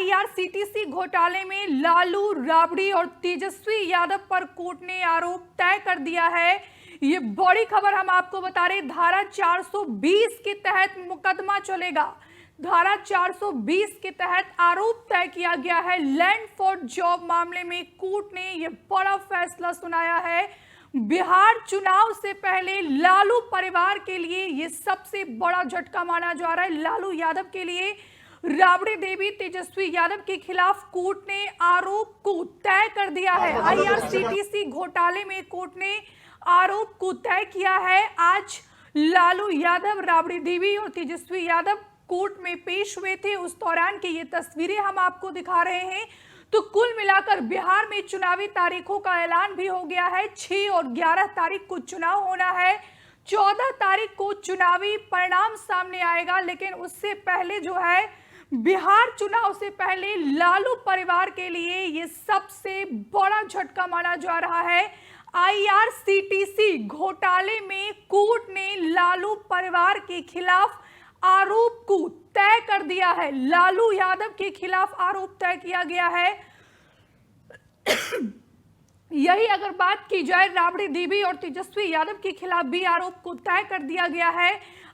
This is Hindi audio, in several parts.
आईआरसीटीसी घोटाले में लालू, राबड़ी और तेजस्वी यादव पर कोर्ट ने आरोप तय कर दिया है। ये बड़ी खबर हम आपको बता रहे, धारा 420 के तहत मुकदमा चलेगा। धारा 420 के तहत आरोप तय किया गया है। लैंड फॉर जॉब मामले में कोर्ट ने यह बड़ा फैसला सुनाया है। बिहार चुनाव से पहले लालू परिवार के लिए यह सबसे बड़ा झटका माना जा रहा है। लालू यादव के लिए राबड़ी देवी, तेजस्वी यादव के खिलाफ कोर्ट ने आरोप को तय कर दिया है। आईआरसीटीसी घोटाले में कोर्ट ने आरोप को तय किया है। आज लालू यादव, राबड़ी देवी और तेजस्वी यादव कोर्ट में पेश हुए थे। उस दौरान की ये तस्वीरें हम आपको दिखा रहे हैं। तो कुल मिलाकर बिहार में चुनावी तारीखों का ऐलान भी हो गया है। 6 और 11 तारीख को चुनाव होना है। 14 तारीख को चुनावी परिणाम सामने आएगा। लेकिन उससे पहले जो है, बिहार चुनाव से पहले लालू परिवार के लिए ये सबसे बड़ा झटका माना जा रहा है। आईआरसीटीसी घोटाले में कोर्ट ने लालू परिवार के खिलाफ आरोप को तय कर दिया है। लालू यादव के खिलाफ आरोप तय किया गया है। यही अगर बात की जाए, राबड़ी देवी और तेजस्वी यादव के खिलाफ भी आरोप को तय कर दिया गया है।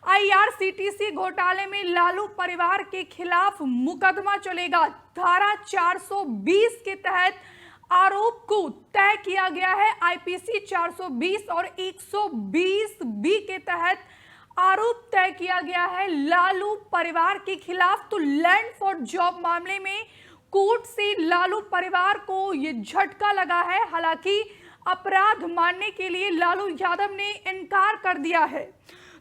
आईआरसीटीसी घोटाले में लालू परिवार के खिलाफ मुकदमा चलेगा। धारा 420 के तहत आरोप को तय किया गया है। आईपीसी 420 और 120 बी के तहत आरोप तय किया गया है लालू परिवार के खिलाफ। तो लैंड फॉर जॉब मामले में कोर्ट से लालू परिवार को यह झटका लगा है। हालांकि अपराध मानने के लिए लालू यादव ने इनकार कर दिया है।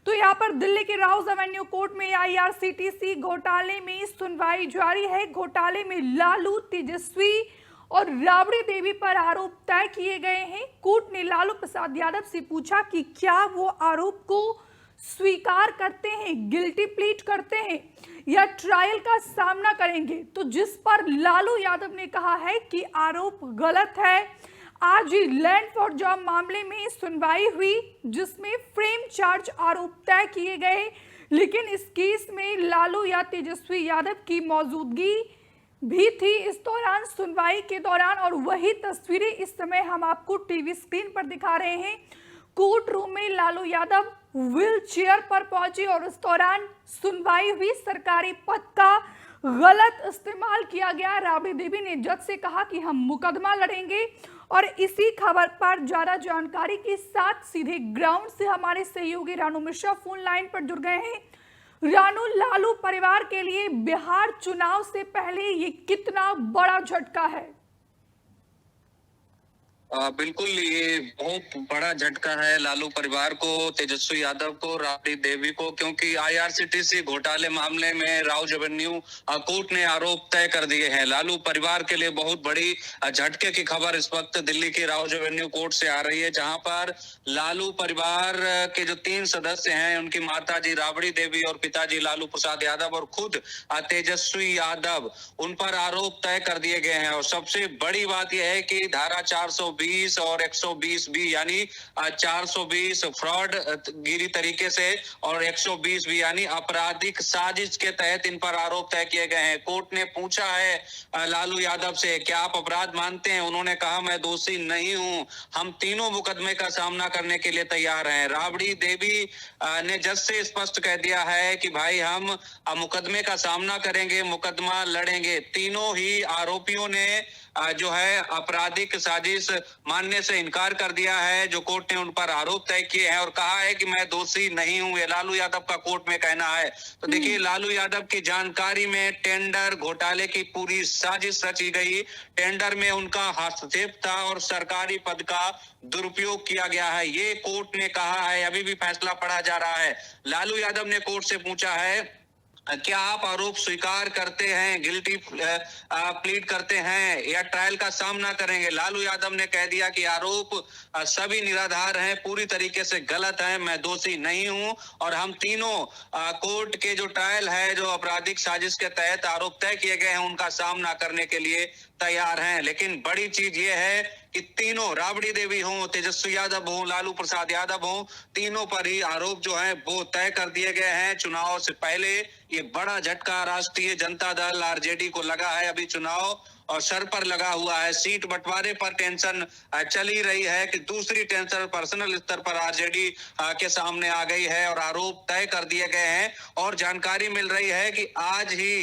तो यहाँ पर दिल्ली के राउज एवेन्यू कोर्ट में आईआरसीटीसी घोटाले में सुनवाई जारी है। घोटाले में लालू, तेजस्वी और राबड़ी देवी पर आरोप तय किए गए हैं। कोर्ट ने लालू प्रसाद यादव से पूछा कि क्या वो आरोप को स्वीकार करते हैं, गिल्टी प्लीट करते हैं या ट्रायल का सामना करेंगे। तो जिस पर लालू यादव ने कहा है कि आरोप गलत है। आज ही लैंड फॉर जॉब मामले में सुनवाई हुई, जिसमें फ्रेम चार्ज आरोप तय किए गए। लेकिन इस केस में लालू या तेजस्वी यादव की मौजूदगी भी थी इस दौरान, सुनवाई के दौरान। और वही तस्वीरें इस समय हम आपको टीवी स्क्रीन पर दिखा रहे हैं। कोर्ट रूम में लालू यादव व्हील चेयर पर पहुंचे और उस दौरान सुनवाई हुई। सरकारी पद का गलत इस्तेमाल किया गया। राबड़ी देवी ने जज से कहा कि हम मुकदमा लड़ेंगे। और इसी खबर पर ज्यादा जानकारी के साथ सीधे ग्राउंड से हमारे सहयोगी रानू मिश्रा फोन लाइन पर जुड़ गए हैं। रानू, लालू परिवार के लिए बिहार चुनाव से पहले ये कितना बड़ा झटका है? बिल्कुल, ये बहुत बड़ा झटका है लालू परिवार को, तेजस्वी यादव को, राबड़ी देवी को, क्योंकि आईआरसीटीसी घोटाले मामले में राउज एवेन्यू कोर्ट ने आरोप तय कर दिए हैं। लालू परिवार के लिए बहुत बड़ी झटके की खबर इस वक्त दिल्ली के राउज एवेन्यू कोर्ट से आ रही है, जहां पर लालू परिवार के जो 3 सदस्य हैं, उनकी माताजी राबड़ी देवी और पिताजी लालू प्रसाद यादव और खुद तेजस्वी यादव, उन पर आरोप तय कर दिए गए हैं। और सबसे बड़ी बात यह है कि धारा 420 और 120 बी यानी 420 फ्रॉड गिरी तरीके से और 120 बी यानी आपराधिक साजिश के तहत इन पर आरोप तय किए गए हैं। कोर्ट ने पूछा है लालू यादव से, क्या आप अपराध मानते हैं? उन्होंने कहा, मैं दोषी नहीं हूं, हम तीनों मुकदमे का सामना करने के लिए तैयार हैं। राबड़ी देवी ने जज से स्पष्ट कह दिया है कि भाई हम मुकदमे का सामना करेंगे, मुकदमा लड़ेंगे। तीनों ही आरोपियों ने जो है आपराधिक साजिश मानने से इनकार कर दिया है, जो कोर्ट ने उन पर आरोप तय किए हैं, और कहा है कि मैं दोषी नहीं हूं। ये लालू यादव का कोर्ट में कहना है। तो देखिए, लालू यादव की जानकारी में टेंडर घोटाले की पूरी साजिश रची गई। टेंडर में उनका हस्तक्षेप था और सरकारी पद का दुरुपयोग किया गया है, ये कोर्ट ने कहा है। अभी भी फैसला पढ़ा जा रहा है। लालू यादव ने कोर्ट से पूछा है, क्या आप आरोप स्वीकार करते हैं, गिल्टी प्लीड करते हैं या ट्रायल का सामना करेंगे? लालू यादव ने कह दिया कि आरोप सभी निराधार हैं, पूरी तरीके से गलत हैं, मैं दोषी नहीं हूं और हम तीनों कोर्ट के जो ट्रायल है, जो आपराधिक साजिश के तहत आरोप तय किए गए हैं, उनका सामना करने के लिए तैयार हैं। लेकिन बड़ी चीज ये है कि तीनों राबड़ी देवी हों, तेजस्वी यादव हों, लालू प्रसाद यादव हों, तीनों पर ही आरोप जो है वो तय कर दिए गए हैं। चुनाव से पहले ये बड़ा झटका राष्ट्रीय जनता दल आरजेडी को लगा है। अभी चुनाव और सर पर लगा हुआ है, सीट बंटवारे पर टेंशन चल ही रही है कि दूसरी टेंशन पर्सनल स्तर पर आरजेडी के सामने आ गई है और आरोप तय कर दिए गए हैं। और जानकारी मिल रही है कि आज ही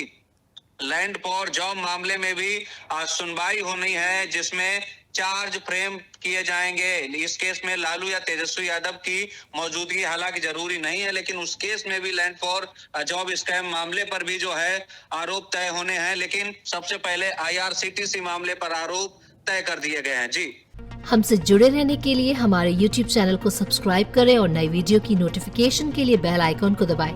लैंड फॉर जॉब मामले में भी सुनवाई होनी है, जिसमें चार्ज फ्रेम किए जाएंगे। इस केस में लालू या तेजस्वी यादव की मौजूदगी हालांकि जरूरी नहीं है, लेकिन उस केस में भी लैंड फॉर जॉब स्कैम मामले पर भी जो है आरोप तय होने हैं। लेकिन सबसे पहले आईआरसीटीसी मामले पर आरोप तय कर दिए गए हैं। जी, हमसे जुड़े रहने के लिए हमारे YouTube चैनल को सब्सक्राइब करें और नई वीडियो की नोटिफिकेशन के लिए बेल आइकॉन को दबाएं।